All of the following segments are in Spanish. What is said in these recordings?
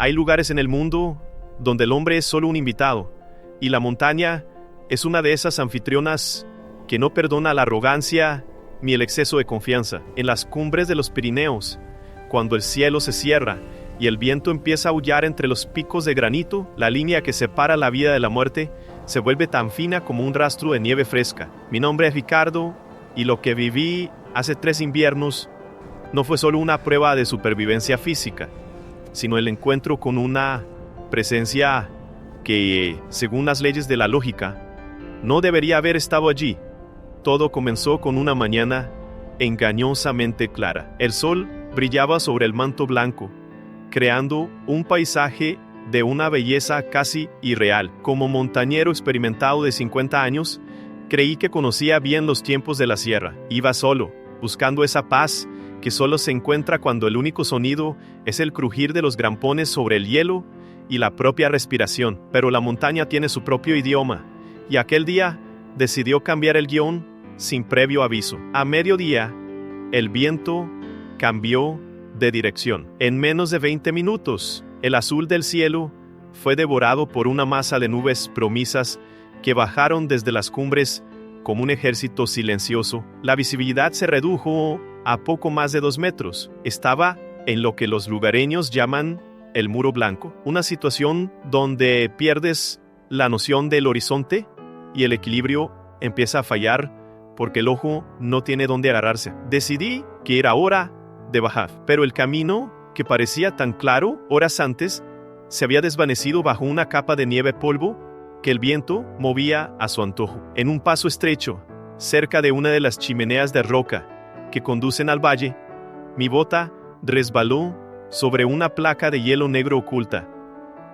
Hay lugares en el mundo donde el hombre es solo un invitado, y la montaña es una de esas anfitrionas que no perdona la arrogancia ni el exceso de confianza. En las cumbres de los Pirineos, cuando el cielo se cierra y el viento empieza a aullar entre los picos de granito, la línea que separa la vida de la muerte se vuelve tan fina como un rastro de nieve fresca. Mi nombre es Ricardo, y lo que viví hace 3 inviernos no fue solo una prueba de supervivencia física, sino el encuentro con una presencia que, según las leyes de la lógica, no debería haber estado allí. Todo comenzó con una mañana engañosamente clara. El sol brillaba sobre el manto blanco, creando un paisaje de una belleza casi irreal. Como montañero experimentado de 50 años, creí que conocía bien los tiempos de la sierra. Iba solo, buscando esa paz que solo se encuentra cuando el único sonido es el crujir de los grampones sobre el hielo y la propia respiración. Pero la montaña tiene su propio idioma, y aquel día decidió cambiar el guión sin previo aviso. A mediodía, el viento cambió de dirección. En menos de 20 minutos, el azul del cielo fue devorado por una masa de nubes promisas que bajaron desde las cumbres como un ejército silencioso. La visibilidad se redujo a poco más de 2 metros. Estaba en lo que los lugareños llaman el muro blanco, una situación donde pierdes la noción del horizonte y el equilibrio empieza a fallar porque el ojo no tiene dónde agarrarse. Decidí que era hora de bajar, pero el camino, que parecía tan claro horas antes, se había desvanecido bajo una capa de nieve polvo que el viento movía a su antojo. En un paso estrecho, cerca de una de las chimeneas de roca que conducen al valle, mi bota resbaló sobre una placa de hielo negro oculta.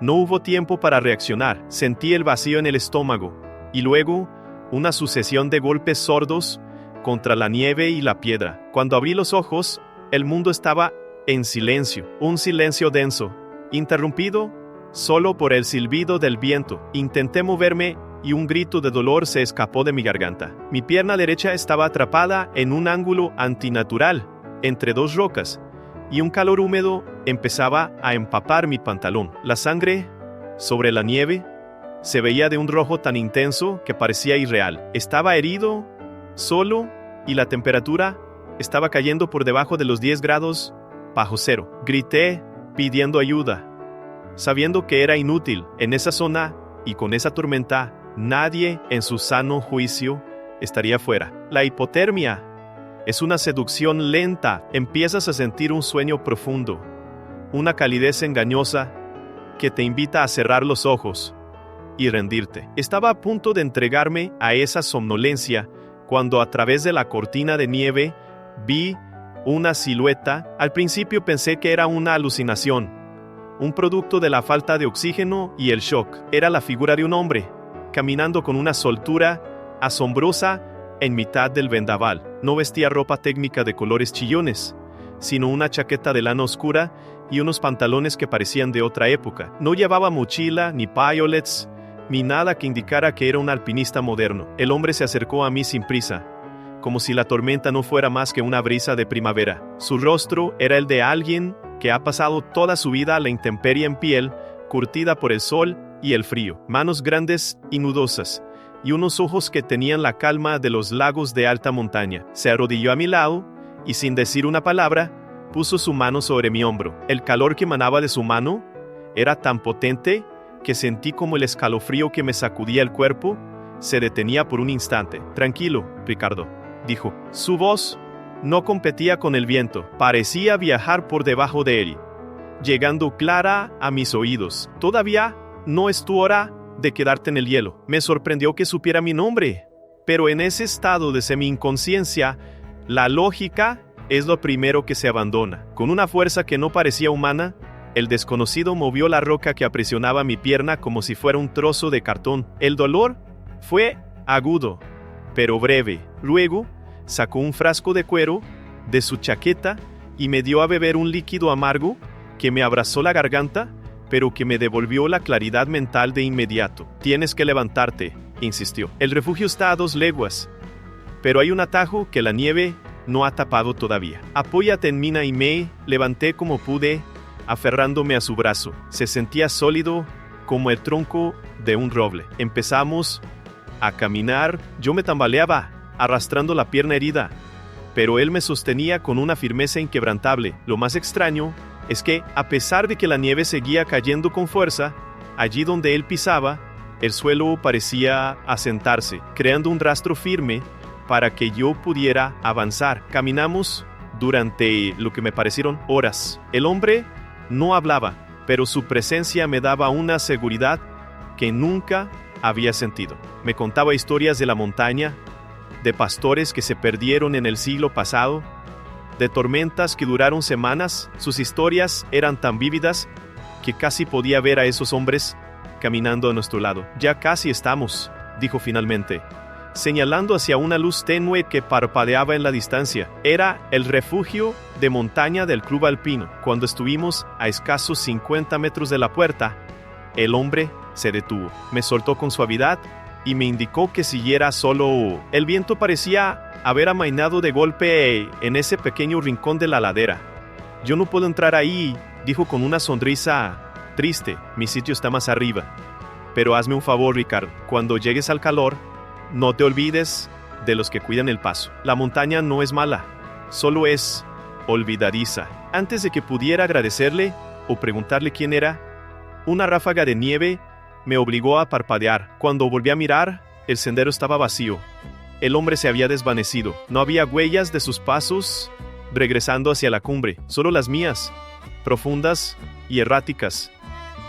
No hubo tiempo para reaccionar. Sentí el vacío en el estómago, y luego una sucesión de golpes sordos contra la nieve y la piedra. Cuando abrí los ojos, el mundo estaba en silencio, un silencio denso, interrumpido solo por el silbido del viento. Intenté moverme y un grito de dolor se escapó de mi garganta. Mi pierna derecha estaba atrapada en un ángulo antinatural entre 2 rocas, y un calor húmedo empezaba a empapar mi pantalón. La sangre sobre la nieve se veía de un rojo tan intenso que parecía irreal. Estaba herido, solo, y la temperatura estaba cayendo por debajo de los 10 grados bajo cero. Grité pidiendo ayuda, sabiendo que era inútil. En esa zona y con esa tormenta, nadie en su sano juicio estaría fuera. La hipotermia es una seducción lenta. Empiezas a sentir un sueño profundo, una calidez engañosa que te invita a cerrar los ojos y rendirte. Estaba a punto de entregarme a esa somnolencia cuando a través de la cortina de nieve vi una silueta. Al principio pensé que era una alucinación, un producto de la falta de oxígeno y el shock. Era la figura de un hombre, caminando con una soltura asombrosa en mitad del vendaval. No vestía ropa técnica de colores chillones, sino una chaqueta de lana oscura y unos pantalones que parecían de otra época. No llevaba mochila, ni payolets, ni nada que indicara que era un alpinista moderno. El hombre se acercó a mí sin prisa, como si la tormenta no fuera más que una brisa de primavera. Su rostro era el de alguien que ha pasado toda su vida a la intemperie en piel, curtida por el sol y el frío. Manos grandes y nudosas, y unos ojos que tenían la calma de los lagos de alta montaña. Se arrodilló a mi lado, y sin decir una palabra, puso su mano sobre mi hombro. El calor que emanaba de su mano era tan potente que sentí como el escalofrío que me sacudía el cuerpo se detenía por un instante. «Tranquilo, Ricardo», dijo. Su voz no competía con el viento, parecía viajar por debajo de él, llegando clara a mis oídos. «Todavía no es tu hora de quedarte en el hielo». Me sorprendió que supiera mi nombre, pero en ese estado de semi-inconsciencia, la lógica es lo primero que se abandona. Con una fuerza que no parecía humana, el desconocido movió la roca que aprisionaba mi pierna como si fuera un trozo de cartón. El dolor fue agudo, pero breve. Luego, sacó un frasco de cuero de su chaqueta y me dio a beber un líquido amargo que me abrazó la garganta, pero que me devolvió la claridad mental de inmediato. «Tienes que levantarte», insistió. «El refugio está a 2 leguas, pero hay un atajo que la nieve no ha tapado todavía. Apóyate en mí». Y me levanté como pude, aferrándome a su brazo. Se sentía sólido como el tronco de un roble. Empezamos a caminar. Yo me tambaleaba, arrastrando la pierna herida, pero él me sostenía con una firmeza inquebrantable. Lo más extraño es que, a pesar de que la nieve seguía cayendo con fuerza, allí donde él pisaba, el suelo parecía asentarse, creando un rastro firme para que yo pudiera avanzar. Caminamos durante lo que me parecieron horas. El hombre no hablaba, pero su presencia me daba una seguridad que nunca había sentido. Me contaba historias de la montaña, de pastores que se perdieron en el siglo pasado, de tormentas que duraron semanas. Sus historias eran tan vívidas que casi podía ver a esos hombres caminando a nuestro lado. Ya casi estamos, dijo finalmente, señalando hacia una luz tenue que parpadeaba en la distancia. Era el refugio de montaña del club alpino. Cuando estuvimos a escasos 50 metros de la puerta, el hombre se detuvo. Me soltó con suavidad y me indicó que siguiera solo. El viento parecía haber amainado de golpe en ese pequeño rincón de la ladera. Yo no puedo entrar ahí, dijo con una sonrisa triste. Mi sitio está más arriba. Pero hazme un favor, Ricardo. Cuando llegues al calor, no te olvides de los que cuidan el paso. La montaña no es mala, solo es olvidadiza. Antes de que pudiera agradecerle o preguntarle quién era, una ráfaga de nieve me obligó a parpadear. Cuando volví a mirar, el sendero estaba vacío. El hombre se había desvanecido. No había huellas de sus pasos regresando hacia la cumbre, solo las mías, profundas y erráticas,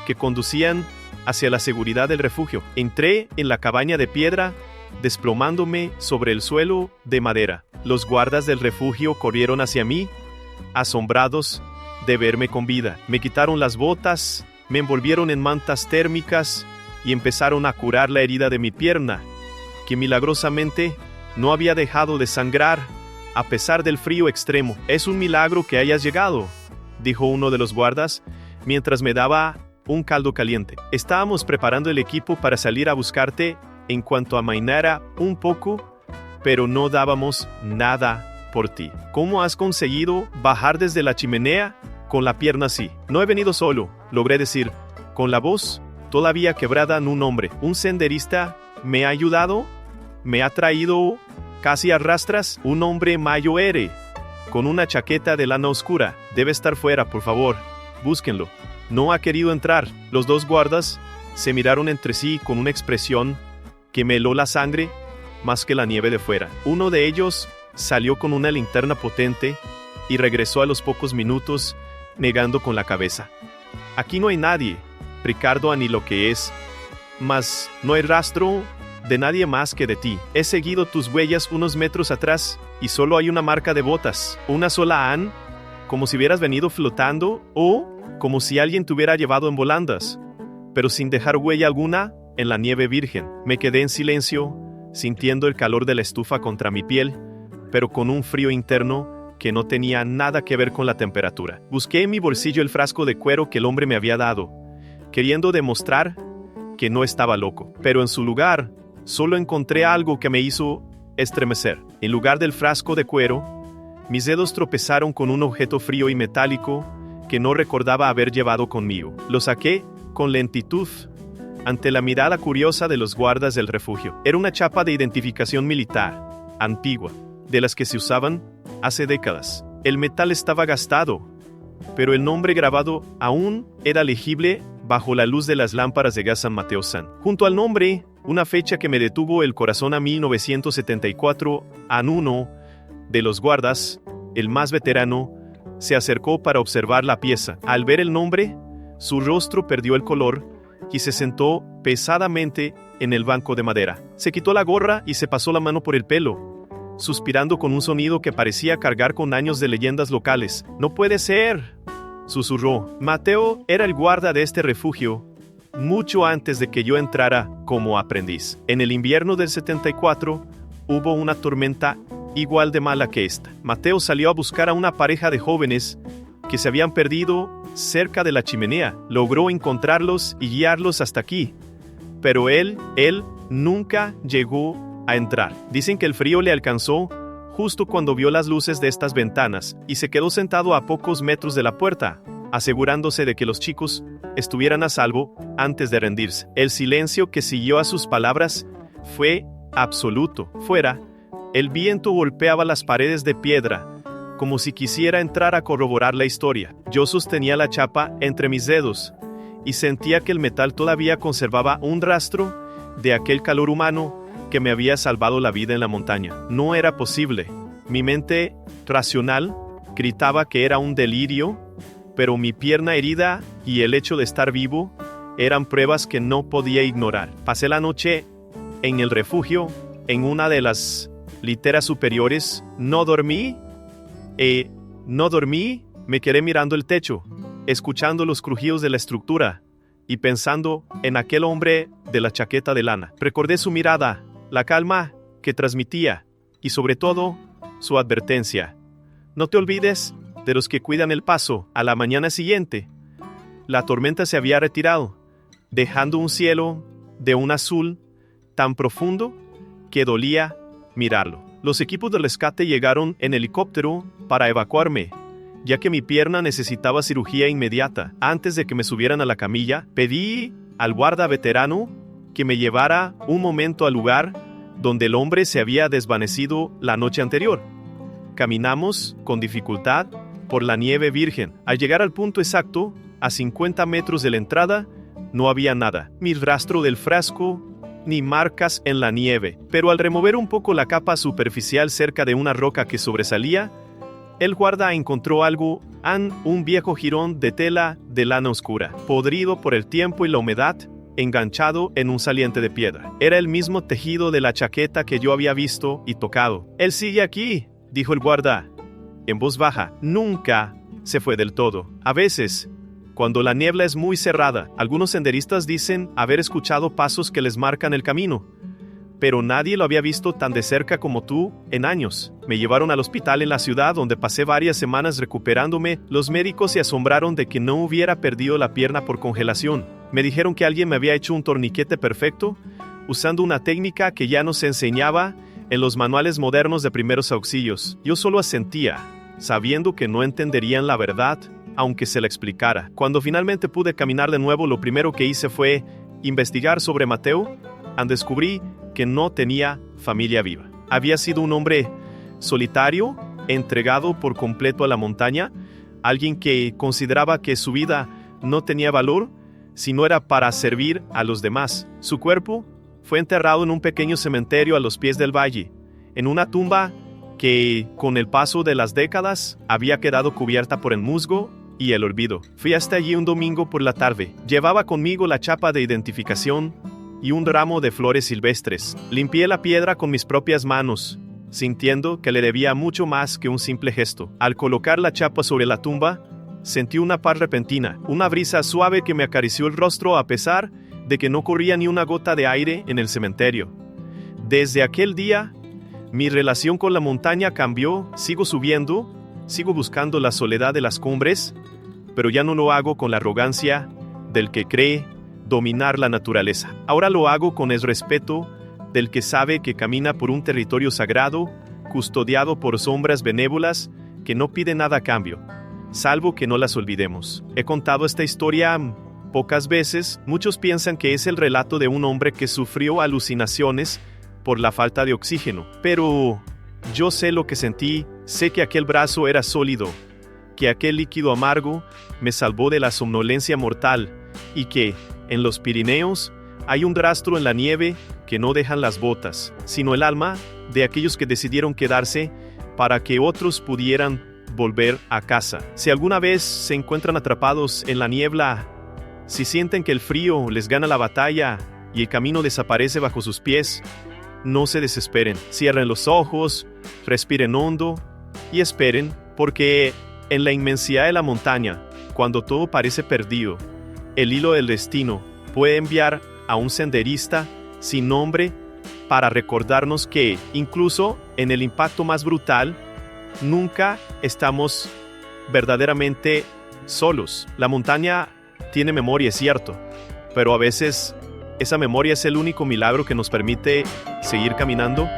que conducían hacia la seguridad del refugio. Entré en la cabaña de piedra, desplomándome sobre el suelo de madera. Los guardas del refugio corrieron hacia mí, asombrados de verme con vida. Me quitaron las botas, me envolvieron en mantas térmicas y empezaron a curar la herida de mi pierna, que milagrosamente no había dejado de sangrar a pesar del frío extremo. Es un milagro que hayas llegado, dijo uno de los guardas, mientras me daba un caldo caliente. Estábamos preparando el equipo para salir a buscarte en cuanto amainara un poco, pero no dábamos nada por ti. ¿Cómo has conseguido bajar desde la chimenea con la pierna así? No he venido solo, logré decir, con la voz todavía quebrada en un hombre. Un senderista me ha ayudado, me ha traído casi a rastras. Un hombre mayoere, con una chaqueta de lana oscura. Debe estar fuera, por favor, búsquenlo. No ha querido entrar. Los dos guardas se miraron entre sí con una expresión que me heló la sangre más que la nieve de fuera. Uno de ellos salió con una linterna potente y regresó a los pocos minutos negando con la cabeza. Aquí no hay nadie, Ricardo, ni lo que es, mas no hay rastro de nadie más que de ti. He seguido tus huellas unos metros atrás y solo hay una marca de botas, una sola han, como si hubieras venido flotando o como si alguien te hubiera llevado en volandas, pero sin dejar huella alguna en la nieve virgen. Me quedé en silencio, sintiendo el calor de la estufa contra mi piel, pero con un frío interno que no tenía nada que ver con la temperatura. Busqué en mi bolsillo el frasco de cuero que el hombre me había dado, queriendo demostrar que no estaba loco, pero en su lugar solo encontré algo que me hizo estremecer. En lugar del frasco de cuero, mis dedos tropezaron con un objeto frío y metálico que no recordaba haber llevado conmigo. Lo saqué con lentitud ante la mirada curiosa de los guardas del refugio. Era una chapa de identificación militar, antigua, de las que se usaban hace décadas. El metal estaba gastado, pero el nombre grabado aún era legible bajo la luz de las lámparas de gas San Mateo San. Junto al nombre, una fecha que me detuvo el corazón a 1974, uno de los guardas, el más veterano, se acercó para observar la pieza. Al ver el nombre, su rostro perdió el color y se sentó pesadamente en el banco de madera. Se quitó la gorra y se pasó la mano por el pelo, suspirando con un sonido que parecía cargar con años de leyendas locales. «No puede ser», susurró. Mateo era el guarda de este refugio mucho antes de que yo entrara como aprendiz. En el invierno del 74 hubo una tormenta igual de mala que esta. Mateo salió a buscar a una pareja de jóvenes que se habían perdido cerca de la chimenea. Logró encontrarlos y guiarlos hasta aquí, pero él nunca llegó a entrar. Dicen que el frío le alcanzó justo cuando vio las luces de estas ventanas y se quedó sentado a pocos metros de la puerta, asegurándose de que los chicos estuvieran a salvo antes de rendirse. El silencio que siguió a sus palabras fue absoluto. Fuera, el viento golpeaba las paredes de piedra, como si quisiera entrar a corroborar la historia. Yo sostenía la chapa entre mis dedos y sentía que el metal todavía conservaba un rastro de aquel calor humano que me había salvado la vida en la montaña. No era posible. Mi mente racional gritaba que era un delirio, pero mi pierna herida y el hecho de estar vivo eran pruebas que no podía ignorar. Pasé la noche en el refugio, en una de las literas superiores. No dormí, me quedé mirando el techo, escuchando los crujidos de la estructura y pensando en aquel hombre de la chaqueta de lana. Recordé su mirada, la calma que transmitía y sobre todo su advertencia. No te olvides de los que cuidan el paso. A la mañana siguiente, la tormenta se había retirado, dejando un cielo de un azul tan profundo que dolía mirarlo. Los equipos de rescate llegaron en helicóptero para evacuarme, ya que mi pierna necesitaba cirugía inmediata. Antes de que me subieran a la camilla, pedí al guarda veterano que me llevara un momento al lugar donde el hombre se había desvanecido la noche anterior. Caminamos con dificultad por la nieve virgen. Al llegar al punto exacto, a 50 metros de la entrada, no había nada, ni rastro del frasco, ni marcas en la nieve. Pero al remover un poco la capa superficial cerca de una roca que sobresalía, el guarda encontró algo, un viejo jirón de tela de lana oscura, podrido por el tiempo y la humedad, enganchado en un saliente de piedra. Era el mismo tejido de la chaqueta que yo había visto y tocado. «Él sigue aquí», dijo el guarda, en voz baja. Nunca se fue del todo. A veces, cuando la niebla es muy cerrada, algunos senderistas dicen haber escuchado pasos que les marcan el camino, pero nadie lo había visto tan de cerca como tú en años. Me llevaron al hospital en la ciudad, donde pasé varias semanas recuperándome. Los médicos se asombraron de que no hubiera perdido la pierna por congelación. Me dijeron que alguien me había hecho un torniquete perfecto, usando una técnica que ya no se enseñaba en los manuales modernos de primeros auxilios. Yo solo asentía, sabiendo que no entenderían la verdad, aunque se la explicara. Cuando finalmente pude caminar de nuevo, lo primero que hice fue investigar sobre Mateo, y descubrí que no tenía familia viva. Había sido un hombre solitario, entregado por completo a la montaña, alguien que consideraba que su vida no tenía valor si no era para servir a los demás. Su cuerpo fue enterrado en un pequeño cementerio a los pies del valle, en una tumba que, con el paso de las décadas, había quedado cubierta por el musgo y el olvido. Fui hasta allí un domingo por la tarde. Llevaba conmigo la chapa de identificación y un ramo de flores silvestres. Limpié la piedra con mis propias manos, sintiendo que le debía mucho más que un simple gesto. Al colocar la chapa sobre la tumba, sentí una paz repentina, una brisa suave que me acarició el rostro a pesar de que no corría ni una gota de aire en el cementerio. Desde aquel día, mi relación con la montaña cambió. Sigo subiendo, sigo buscando la soledad de las cumbres, pero ya no lo hago con la arrogancia del que cree dominar la naturaleza. Ahora lo hago con el respeto del que sabe que camina por un territorio sagrado, custodiado por sombras benévolas que no piden nada a cambio, salvo que no las olvidemos. He contado esta historia pocas veces. Muchos piensan que es el relato de un hombre que sufrió alucinaciones por la falta de oxígeno, pero yo sé lo que sentí. Sé que aquel brazo era sólido, que aquel líquido amargo me salvó de la somnolencia mortal y que, en los Pirineos, hay un rastro en la nieve que no dejan las botas, sino el alma de aquellos que decidieron quedarse para que otros pudieran volver a casa. Si alguna vez se encuentran atrapados en la niebla, si sienten que el frío les gana la batalla y el camino desaparece bajo sus pies, no se desesperen. Cierren los ojos, respiren hondo y esperen, porque en la inmensidad de la montaña, cuando todo parece perdido, el hilo del destino puede enviar a un senderista sin nombre para recordarnos que, incluso en el impacto más brutal, nunca estamos verdaderamente solos. La montaña tiene memoria, es cierto, pero a veces esa memoria es el único milagro que nos permite seguir caminando